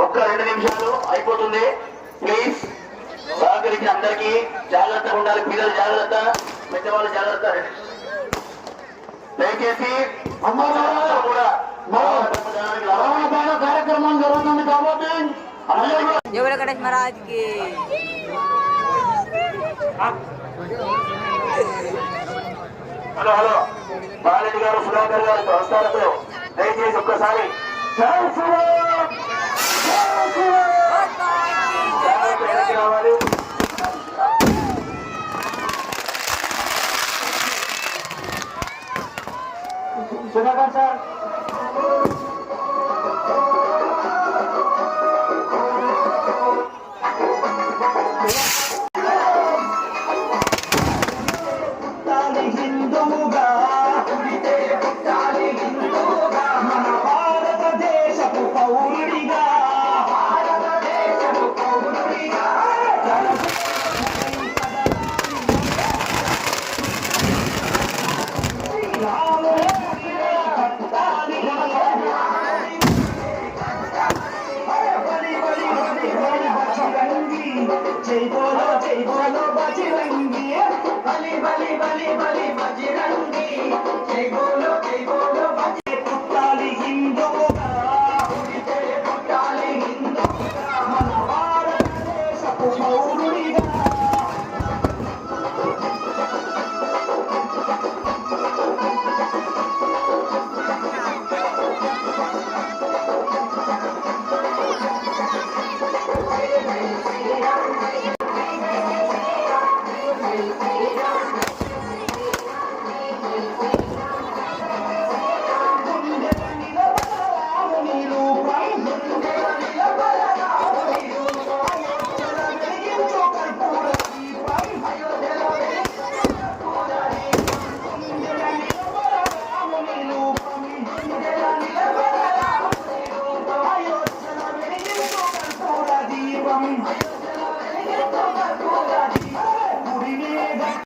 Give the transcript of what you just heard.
ఒక్క 2 నిమిషాలు అయిపోతుంది. ప్లీజ్ సహకరించి అందరికీ జాగ్రత్తగా ఉండాలి. పిల్లలు జాగ్రత్త, పెద్దవాళ్ళు జాగ్రత్త. దయచేసి కూడా కార్యక్రమం జరుగుతుంది కాబట్టి ఎవరు గణేష్ మహారాజ్కి హలో హలో బాలరెడ్డి గారు, సుధాకర్ గారు వస్తారతో దయచేసి ఒక్కసారి